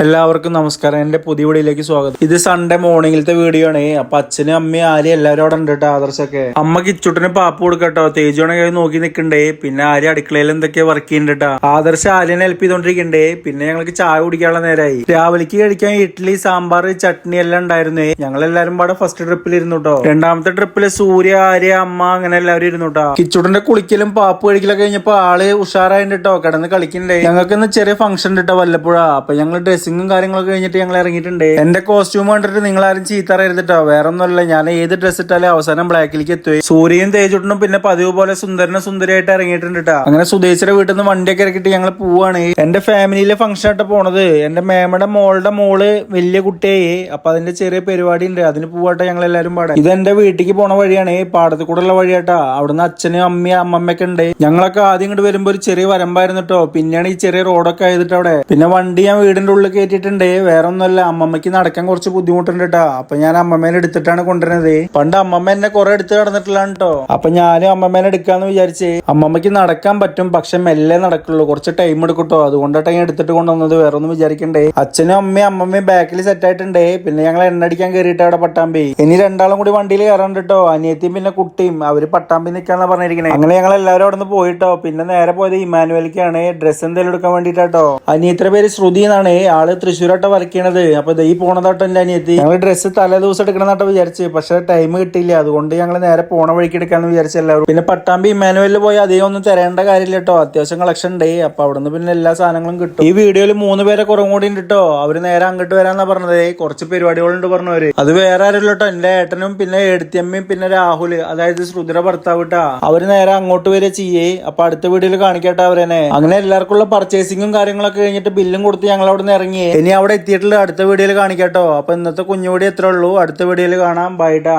എല്ലാവർക്കും നമസ്കാരം. എന്റെ പുതിയ വീഡിയോയിലേക്ക് സ്വാഗതം. ഇത് സൺഡേ മോർണിംഗിലത്തെ വീഡിയോ ആണ്. അപ്പൊ അച്ഛനും അമ്മയും ആര്യ എല്ലാവരും അവിടെ ഉണ്ട് കേട്ടോ. ആദർശൊക്കെ അമ്മ കിച്ചുട്ടിന് പാപ്പ് കൊടുക്കട്ടോ. തേജോണ കൈ നോക്കി നിൽക്കണ്ടേ. പിന്നെ ആര്യ അടുക്കളയിൽ എന്തൊക്കെയാ വർക്ക് ചെയ്യുന്നുണ്ട് കേട്ടോ. ആദർശ ആര്യനെ ഹെൽപ്പ് ചെയ്തോണ്ടിരിക്കണ്ടേ. പിന്നെ ഞങ്ങൾക്ക് ചായ കുടിക്കാനുള്ള നേരമായി. രാവിലേക്ക് കഴിക്കാൻ ഇഡ്ഡലി, സാമ്പാർ, ചട്നി എല്ലാം ഉണ്ടായിരുന്നേ. ഞങ്ങൾ എല്ലാരും പാടെ ഫസ്റ്റ് ട്രിപ്പിൽ ഇരുന്നു കേട്ടോ. രണ്ടാമത്തെ ട്രിപ്പില് സൂര്യ, ആര്യ, അമ്മ അങ്ങനെ എല്ലാവരും ഇരുന്നു കേട്ടോ. കിച്ചുട്ടിന്റെ കുളിക്കലും പാപ്പ് കഴിക്കലൊക്കെ കഴിഞ്ഞപ്പോ ആള് ഉഷാറായിട്ട് കേട്ടോ. കിടന്ന് കളിക്കണ്ടേ. ഞങ്ങൾക്ക് ഇന്ന് ചെറിയ ഫംഗ്ഷൻ കേട്ടോ വല്ലപ്പോഴാ. അപ്പൊ ഞങ്ങൾ ഡ്രസ്സിങ്ങും കാര്യങ്ങളൊക്കെ കഴിഞ്ഞിട്ട് ഞങ്ങൾ ഇറങ്ങിയിട്ടുണ്ട്. എന്റെ കോസ്റ്റ്യൂം കണ്ടിട്ട് നിങ്ങൾ ആരും ചീത്ത അറിയരുതിട്ടോ. വേറെ ഒന്നുമല്ല, ഞാൻ ഏത് ഡ്രസ് ഇട്ടാലും അവസാനം ബ്ലാക്കിലേക്ക് എത്തുവേ. സൂര്യയും തേജുട്ടനും പിന്നെ പതിവ് പോലെ സുന്ദരിയായിട്ട് ഇറങ്ങിയിട്ടുണ്ട് കേട്ടോ. അങ്ങനെ സുദേശിയുടെ വീട്ടിൽ നിന്ന് വണ്ടിയൊക്കെ ഇറക്കിയിട്ട് ഞങ്ങൾ പോവാണ്. എന്റെ ഫാമിലിയിലെ ഫംഗ്ഷൻ ആയിട്ട് പോണത്. എന്റെ മേമയുടെ മോള് വലിയ കുട്ടിയായി. അപ്പൊ അതിന്റെ ചെറിയ പരിപാടി ഉണ്ട്, അതിന് പോവാട്ടെ ഞങ്ങൾ എല്ലാവരും പാടാം. ഇത് എന്റെ വീട്ടിലേക്ക് പോണ വഴിയാണ്, പാടത്ത് കൂടെ ഉള്ള വഴിയാട്ടാ. അവിടുന്ന് അച്ഛനും അമ്മയും അമ്മമ്മയൊക്കെ ഉണ്ട്. ഞങ്ങളൊക്കെ ആദ്യം ഇങ്ങോട്ട് വരുമ്പോ ഒരു ചെറിയ വരമ്പായിരുന്നു കേട്ടോ. പിന്നെയാണ് ഈ ചെറിയ റോഡൊക്കെ ആയതിട്ട് അവിടെ. പിന്നെ വണ്ടി ഞാൻ വീടിന്റെ ഉള്ളിൽ കയറ്റിയിട്ടുണ്ട്. വേറെ ഒന്നുമല്ല, അമ്മമ്മക്ക് നടക്കാൻ കുറച്ച് ബുദ്ധിമുട്ടുണ്ട് കേട്ടോ. അപ്പൊ ഞാൻ അമ്മമ്മേനെ എടുത്തിട്ടാണ് കൊണ്ടുവരുന്നത്. പണ്ട് അമ്മമ്മ എന്നെ കുറെ എടുത്ത് കടന്നിട്ടില്ലാണ് കേട്ടോ. അപ്പൊ ഞാനും അമ്മമ്മേനെ എടുക്കാന്ന് വിചാരിച്ചേ. അമ്മമ്മക്ക് നടക്കാൻ പറ്റും, പക്ഷെ മെല്ലെ നടക്കുള്ളൂ, കുറച്ച് ടൈം എടുക്കട്ടോ. അതുകൊണ്ടാണ് ഞാൻ എടുത്തിട്ട് കൊണ്ടുവന്നത്. വേറെ ഒന്നും വിചാരിക്കണ്ടേ. അച്ഛനും അമ്മയും ബാക്കിൽ സെറ്റ് ആയിട്ടുണ്ട്. പിന്നെ ഞങ്ങൾ എണ്ണടിക്കാൻ കയറിയിട്ട് അവിടെ പട്ടാമ്പി. ഇനി രണ്ടാളും കൂടി വണ്ടിയിൽ കയറാണ്ട് കേട്ടോ. അനിയത്തിയും പിന്നെ കുട്ടിയും അവര് പട്ടാമ്പി നിൽക്കാന്നാ പറഞ്ഞിരിക്കണേ. അങ്ങനെ ഞങ്ങൾ എല്ലാവരും അവിടെ നിന്ന് പോയിട്ടോ. പിന്നെ നേരെ പോയത് ഇമാനുവലിക്കാണ് ഡ്രസ്സ് എന്തെങ്കിലും എടുക്കാൻ വേണ്ടിട്ടോ. അനിയത്തിന്റെ പേര് ശ്രുതി എന്നാണ്. ആള് തൃശ്ശൂരാട്ടോ വർക്ക് ചെയ്യണത്. അപ്പൊ ഈ പോണതാട്ടോ എന്റെ അനിയത്തി. ഞങ്ങൾ ഡ്രസ്സ് തലേ ദിവസം എടുക്കണമെന്നാട്ടോ വിചാരിച്ച്. പക്ഷെ ടൈം കിട്ടിയില്ല. അതുകൊണ്ട് ഞങ്ങൾ നേരെ പോണ വഴിക്ക് എടുക്കാന്ന് വിചാരിച്ച എല്ലാവരും. പിന്നെ പട്ടാമ്പി ഇമാനുവലിൽ പോയി അധികം ഒന്നും തരേണ്ട കാര്യമില്ല കേട്ടോ. അത്യാവശ്യം കളക്ഷൻ ഉണ്ട്. അപ്പൊ അവിടുന്ന് പിന്നെ എല്ലാ സാധനങ്ങളും കിട്ടും. ഈ വീഡിയോയിൽ 3 പേരെ കുറവും കൂടി ഉണ്ട് കേട്ടോ. അവര് നേരെ അങ്ങോട്ട് വരാന്നാ പറഞ്ഞത്. കുറച്ച് പരിപാടികളുണ്ട് പറഞ്ഞവര്. അത് വേറെ ആരല്ലോ കേട്ടോ, എന്റെ ഏട്ടനും പിന്നെ ഏടത്തിയമ്മയും പിന്നെ രാഹുല്, അതായത് ശ്രുതിയുടെ ഭർത്താവ് കേട്ടാ. അവര് നേരെ അങ്ങോട്ട് വരെ ചെയ്യേ. അപ്പൊ അടുത്ത വീഡിയോയിൽ കാണിക്കട്ടെ അവരെന്നെ. അങ്ങനെ എല്ലാവർക്കുള്ള പർച്ചേസിങ്ങും കാര്യങ്ങളൊക്കെ കഴിഞ്ഞിട്ട് ബില്ലും കൊടുത്ത് ഞങ്ങൾ അവിടെ നിന്ന് ഇറങ്ങി. ഇനി അവിടെ എത്തിയിട്ടുള്ള അടുത്ത വീഡിയോയിൽ കാണിക്കാട്ടോ. അപ്പൊ ഇന്നത്തെ കുഞ്ഞു വീഡിയോ എത്ര ഉള്ളൂ. അടുത്ത വീഡിയോയിൽ കാണാം. ബൈ ടാ.